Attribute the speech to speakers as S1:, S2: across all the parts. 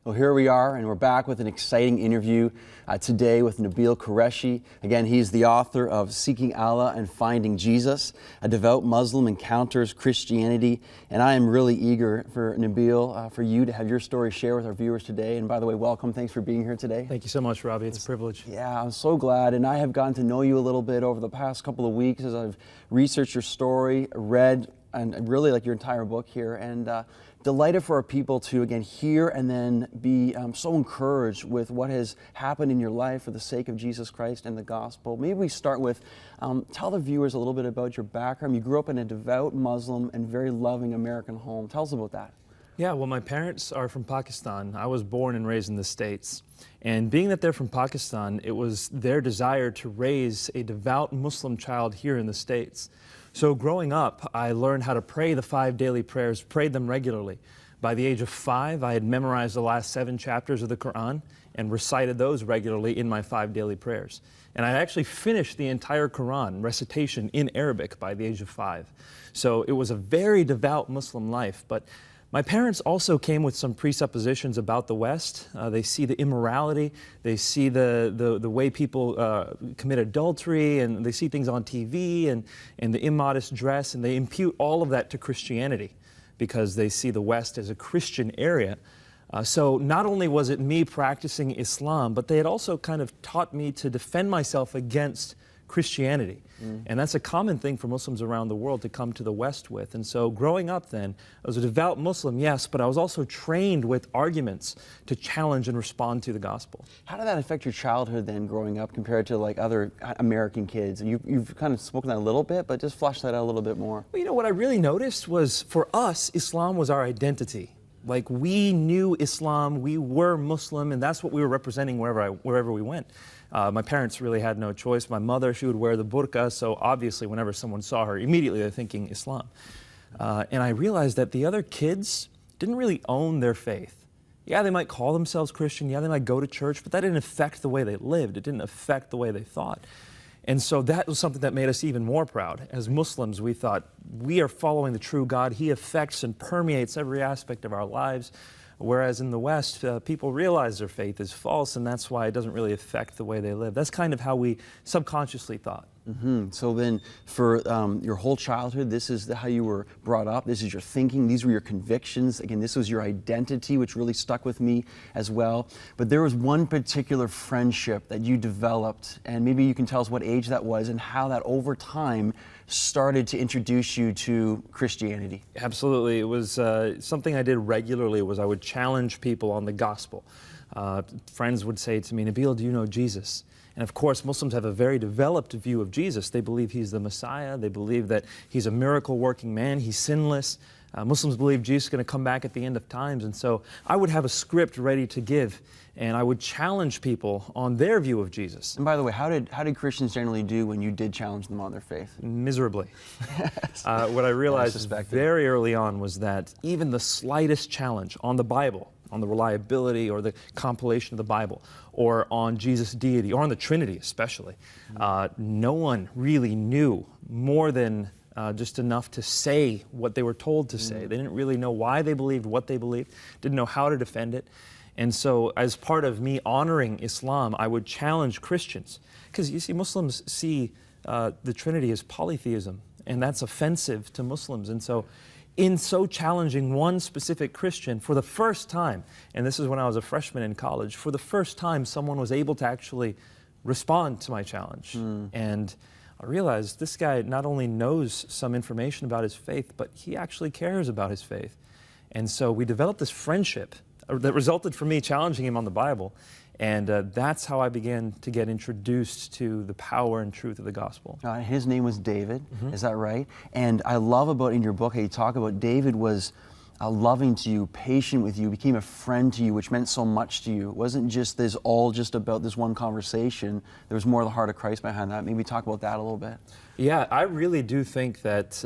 S1: Well, here we are, and we're back with an exciting interview today with Nabeel Qureshi. Again, he's the author of Seeking Allah and Finding Jesus, a devout Muslim encounters Christianity. And I am really eager for Nabeel, for you to have your story share with our viewers today. And by the way, welcome. Thanks for being here today.
S2: Thank you so much, Robbie. It's a privilege.
S1: Yeah, I'm so glad. And I have gotten to know you a little bit over the past couple of weeks as I've researched your story, read, and really like your entire book here. And delighted for our people to, again, hear and then be so encouraged with what has happened in your life for the sake of Jesus Christ and the gospel. Maybe we start with, tell the viewers a little bit about your background. You grew up in a devout Muslim and very loving American home. Tell us about that.
S2: Yeah, well, my parents are from Pakistan. I was born and raised in the States. And being that they're from Pakistan, it was their desire to raise a devout Muslim child here in the States. So growing up, I learned how to pray the 5 daily prayers, prayed them regularly. By the age of 5, I had memorized the last 7 chapters of the Quran and recited those regularly in my 5 daily prayers. And I actually finished the entire Quran recitation in Arabic by the age of 5. So it was a very devout Muslim life. But my parents also came with some presuppositions about the West. They see the immorality, they see the way people commit adultery, and they see things on TV and the immodest dress, and they impute all of that to Christianity because they see the West as a Christian area. So not only was it me practicing Islam, but they had also kind of taught me to defend myself against Christianity. And that's a common thing for Muslims around the world to come to the West with. And so growing up then, I was a devout Muslim, yes, but I was also trained with arguments to challenge and respond to the gospel.
S1: How did that affect your childhood then growing up compared to like other American kids? And you've kind of spoken that a little bit, but just flesh that out a little bit more.
S2: Well, you know, what I really noticed was for us, Islam was our identity. Like we knew Islam, we were Muslim, and that's what we were representing wherever we went. My parents really had no choice. My mother, she would wear the burqa, so obviously whenever someone saw her, immediately they're thinking Islam. And I realized that the other kids didn't really own their faith. Yeah, they might call themselves Christian, yeah, they might go to church, but that didn't affect the way they lived. It didn't affect the way they thought. And so that was something that made us even more proud. As Muslims, we thought, we are following the true God. He affects and permeates every aspect of our lives. Whereas in the West, people realize their faith is false, and that's why it doesn't really affect the way they live. That's kind of how we subconsciously thought.
S1: So then for your whole childhood, this is how you were brought up, this is your thinking, these were your convictions. Again, this was your identity, which really stuck with me as well. But there was one particular friendship that you developed, and maybe you can tell us what age that was and how that over time started to introduce you to Christianity.
S2: Absolutely. It was something I did regularly was I would challenge people on the gospel. Friends would say to me, Nabeel, do you know Jesus? And of course, Muslims have a very developed view of Jesus. They believe he's the Messiah. They believe that he's a miracle-working man. He's sinless. Muslims believe Jesus is going to come back at the end of times. And so I would have a script ready to give, and I would challenge people on their view of Jesus.
S1: And by the way, how did Christians generally do when you did challenge them on their faith?
S2: Miserably.
S1: Yes.
S2: What I realized very early on was that even the slightest challenge on the Bible, on the reliability or the compilation of the Bible, or on Jesus' deity, or on the Trinity especially, no one really knew more than just enough to say what they were told to say. They didn't really know why they believed what they believed, didn't know how to defend it. And so as part of me honoring Islam, I would challenge Christians. Because you see, Muslims see the Trinity as polytheism, and that's offensive to Muslims. And so in so challenging one specific Christian, for the first time, and this is when I was a freshman in college, for the first time someone was able to actually respond to my challenge. And I realized this guy not only knows some information about his faith, but he actually cares about his faith. And so we developed this friendship that resulted from me challenging him on the Bible. And that's how I began to get introduced to the power and truth of the gospel.
S1: His name was David, is that right? And I love about in your book how you talk about David was loving to you, patient with you, became a friend to you, which meant so much to you. It wasn't just this all just about this one conversation. There was more of the heart of Christ behind that. Maybe talk about that a little bit.
S2: Yeah, I really do think that,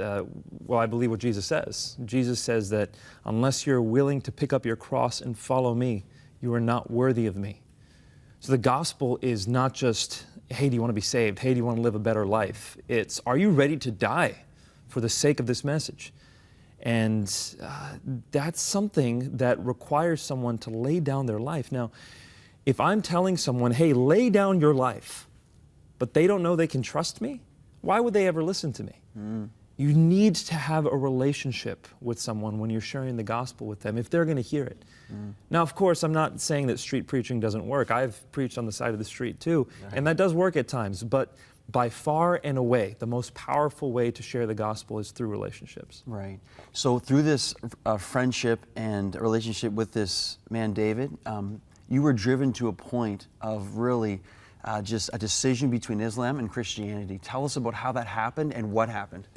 S2: well, I believe what Jesus says. Jesus says that unless you're willing to pick up your cross and follow me, you are not worthy of me. So the gospel is not just, hey, do you want to be saved? Hey, do you want to live a better life? It's, are you ready to die for the sake of this message? And that's something that requires someone to lay down their life. Now, if I'm telling someone, hey, lay down your life, but they don't know they can trust me, why would they ever listen to me? You need to have a relationship with someone when you're sharing the gospel with them, if they're going to hear it. Now, of course, I'm not saying that street preaching doesn't work. I've preached on the side of the street too, and that does work at times. But by far and away, the most powerful way to share the gospel is through relationships.
S1: Right. So through this friendship and relationship with this man, David, you were driven to a point of really just a decision between Islam and Christianity. Tell us about how that happened and what happened.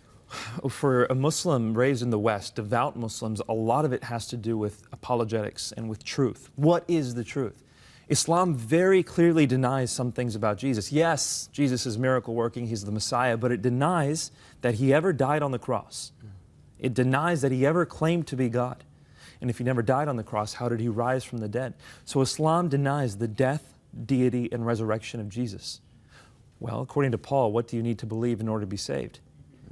S2: For a Muslim raised in the West, devout Muslims, a lot of it has to do with apologetics and with truth. What is the truth? Islam very clearly denies some things about Jesus. Yes, Jesus is miracle working, he's the Messiah, but it denies that he ever died on the cross. It denies that he ever claimed to be God. And if he never died on the cross, how did he rise from the dead? So Islam denies the death, deity, and resurrection of Jesus. Well, according to Paul, what do you need to believe in order to be saved?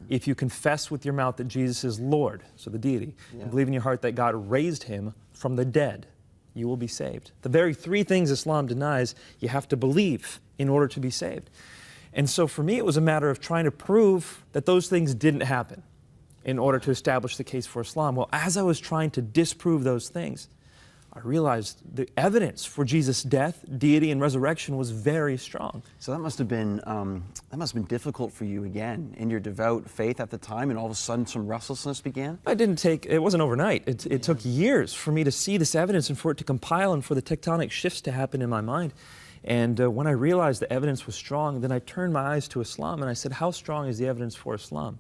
S2: If you confess with your mouth that Jesus is Lord, so the deity, and believe in your heart that God raised him from the dead, you will be saved. The very three things Islam denies, you have to believe in order to be saved. And so for me, it was a matter of trying to prove that those things didn't happen in order to establish the case for Islam. Well, as I was trying to disprove those things, I realized the evidence for Jesus' death, deity, and resurrection was very strong.
S1: So that must have been difficult for you again in your devout faith at the time, and all of a sudden some restlessness began?
S2: It wasn't overnight. It took years for me to see this evidence and for it to compile and for the tectonic shifts to happen in my mind. And when I realized the evidence was strong, then I turned my eyes to Islam and I said, how strong is the evidence for Islam?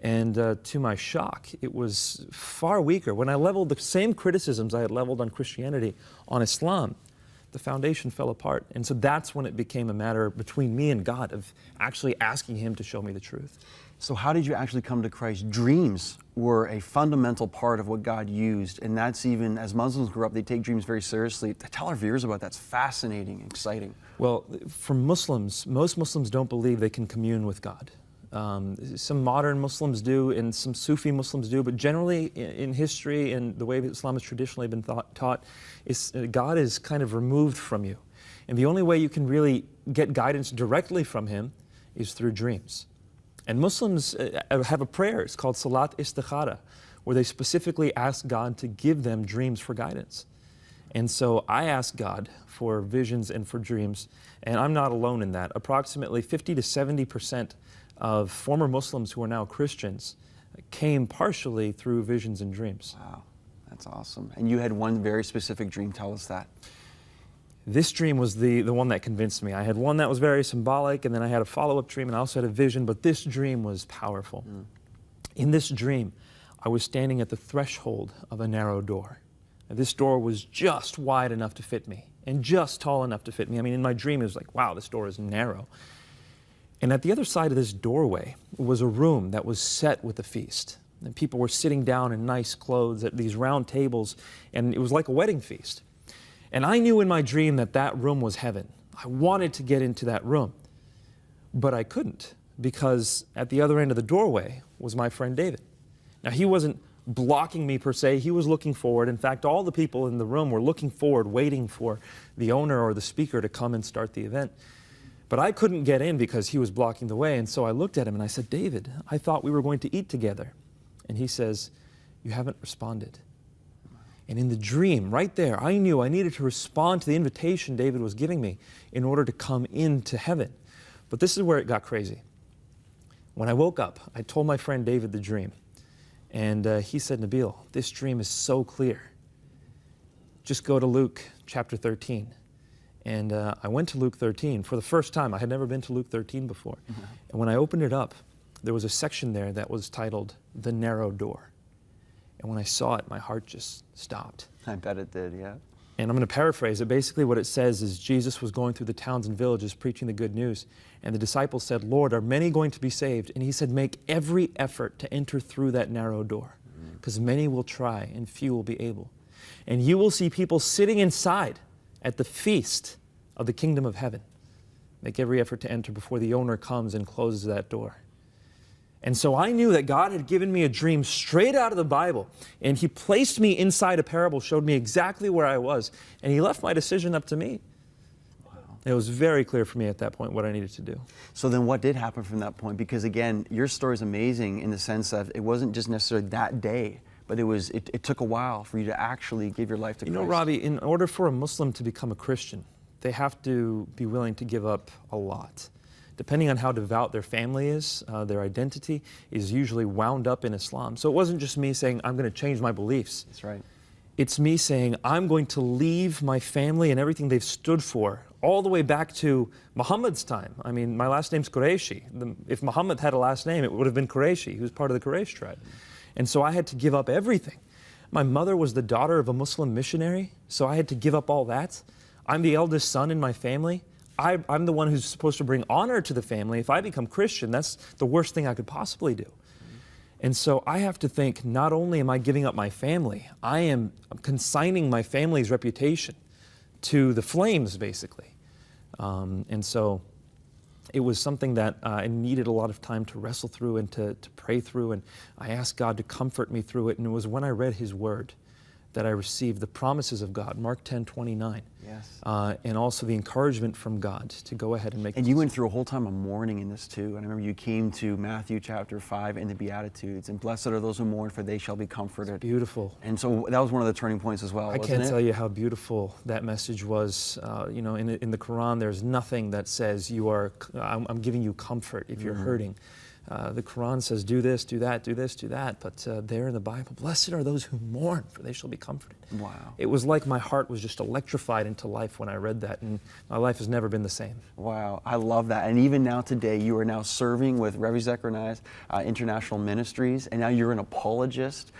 S2: And to my shock, it was far weaker. When I leveled the same criticisms I had leveled on Christianity on Islam, the foundation fell apart. And so that's when it became a matter between me and God of actually asking him to show me the truth.
S1: So how did you actually come to Christ? Dreams were a fundamental part of what God used, and that's even, as Muslims grew up, they take dreams very seriously. Tell our viewers about that. It's fascinating, exciting.
S2: Well, for Muslims, most Muslims don't believe they can commune with God. Some modern Muslims do, and some Sufi Muslims do, but generally in history and the way Islam has traditionally been taught, God is kind of removed from you. And the only way you can really get guidance directly from him is through dreams. And Muslims have a prayer, it's called Salat Istikhara, where they specifically ask God to give them dreams for guidance. And so I ask God for visions and for dreams, and I'm not alone in that. Approximately 50 to 70% of former Muslims who are now Christians came partially through visions and dreams.
S1: Wow, that's awesome. And you had one very specific dream. Tell us that.
S2: This dream was the one that convinced me. I had one that was very symbolic, and then I had a follow-up dream, and I also had a vision, but this dream was powerful. In this dream, I was standing at the threshold of a narrow door. And this door was just wide enough to fit me, and just tall enough to fit me. I mean, in my dream, it was like, wow, this door is narrow. And at the other side of this doorway was a room that was set with a feast. And people were sitting down in nice clothes at these round tables, and it was like a wedding feast. And I knew in my dream that that room was heaven. I wanted to get into that room, but I couldn't, because at the other end of the doorway was my friend David. Now, he wasn't blocking me per se, he was looking forward. In fact, all the people in the room were looking forward, waiting for the owner or the speaker to come and start the event. But I couldn't get in because he was blocking the way, and so I looked at him and I said, David, I thought we were going to eat together. And he says, you haven't responded. And in the dream, right there, I knew I needed to respond to the invitation David was giving me in order to come into heaven. But this is where it got crazy. When I woke up, I told my friend David the dream. And he said, Nabeel, this dream is so clear. Just go to Luke chapter 13. And I went to Luke 13 for the first time. I had never been to Luke 13 before. And when I opened it up, there was a section there that was titled, The Narrow Door. And when I saw it, my heart just stopped.
S1: I bet it did, yeah.
S2: And I'm going to paraphrase it. Basically what it says is Jesus was going through the towns and villages preaching the good news. And the disciples said, Lord, are many going to be saved? And he said, make every effort to enter through that narrow door, because many will try and few will be able. And you will see people sitting inside at the feast of the kingdom of heaven. Make every effort to enter before the owner comes and closes that door. And so I knew that God had given me a dream straight out of the Bible. And He placed me inside a parable, showed me exactly where I was. And He left my decision up to me. It was very clear for me at that point what I needed to do.
S1: So then what did happen from that point? Because again, your story is amazing in the sense that it wasn't just necessarily that day, but it took a while for you to actually give your life to Christ.
S2: You know, Robbie, in order for a Muslim to become a Christian, they have to be willing to give up a lot. Depending on how devout their family is, their identity is usually wound up in Islam. So it wasn't just me saying, I'm going to change my beliefs.
S1: That's right.
S2: It's me saying, I'm going to leave my family and everything they've stood for, all the way back to Muhammad's time. I mean, my last name's Qureshi. If Muhammad had a last name, it would have been Qureshi. He was part of the Quraysh tribe. And so I had to give up everything. My mother was the daughter of a Muslim missionary, so I had to give up all that. I'm the eldest son in my family. I'm the one who's supposed to bring honor to the family. If I become Christian, that's the worst thing I could possibly do. And so I have to think, not only am I giving up my family, I am consigning my family's reputation to the flames, basically. And so it was something that I needed a lot of time to wrestle through and to pray through. And I asked God to comfort me through it. And it was when I read His Word that I received the promises of God, Mark 10:29.
S1: Yes.
S2: And also the encouragement from God to go ahead and make.
S1: And you went through a whole time of mourning in this too. And I remember you came to Matthew chapter 5 and the Beatitudes. And blessed are those who mourn, for they shall be comforted.
S2: It's beautiful.
S1: And so that was one of the turning points as well,
S2: I can't tell you how beautiful that message was. You know, in the Quran, there's nothing that says I'm giving you comfort if you're hurting. The Quran says, do this, do that, do this, do that. But there in the Bible, blessed are those who mourn, for they shall be comforted.
S1: Wow.
S2: It was like my heart was just electrified into life when I read that, and my life has never been the same.
S1: Wow, I love that. And even now today, you are now serving with Rev. Zechariah's International Ministries, and now you're an apologist,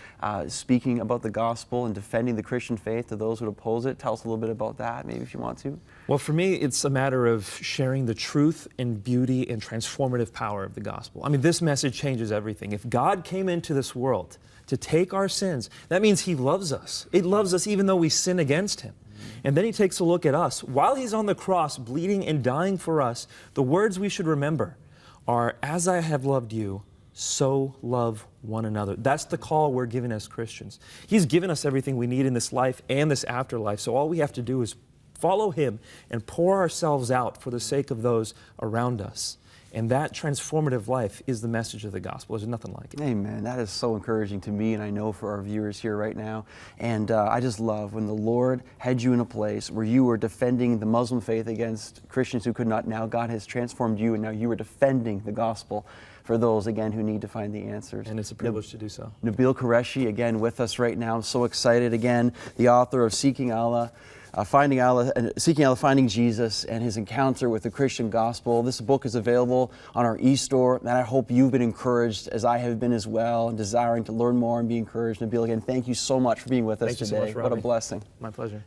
S1: speaking about the gospel and defending the Christian faith to those who oppose it. Tell us a little bit about that, maybe if you want to.
S2: Well, for me, it's a matter of sharing the truth and beauty and transformative power of the gospel. I mean, this message changes everything. If God came into this world to take our sins, that means He loves us. It loves us even though we sin against Him. And then He takes a look at us. While He's on the cross, bleeding and dying for us, the words we should remember are, as I have loved you, so love one another. That's the call we're given as Christians. He's given us everything we need in this life and this afterlife, so all we have to do is follow Him and pour ourselves out for the sake of those around us. And that transformative life is the message of the gospel. There's nothing like it.
S1: Amen. That is so encouraging to me, and I know for our viewers here right now. And I just love when the Lord had you in a place where you were defending the Muslim faith against Christians who could not. Now God has transformed you, and now you are defending the gospel for those, again, who need to find the answers.
S2: And it's a privilege to do so.
S1: Nabeel Qureshi, again, with us right now. I'm so excited. Again, the author of Seeking Allah, Finding Jesus, and his encounter with the Christian gospel. This book is available on our e-store, and I hope you've been encouraged as I have been as well, and desiring to learn more and be encouraged. Nabeel, again, thank you so much for being with us today.
S2: Thank you so much, Robbie.
S1: What a blessing.
S2: My pleasure.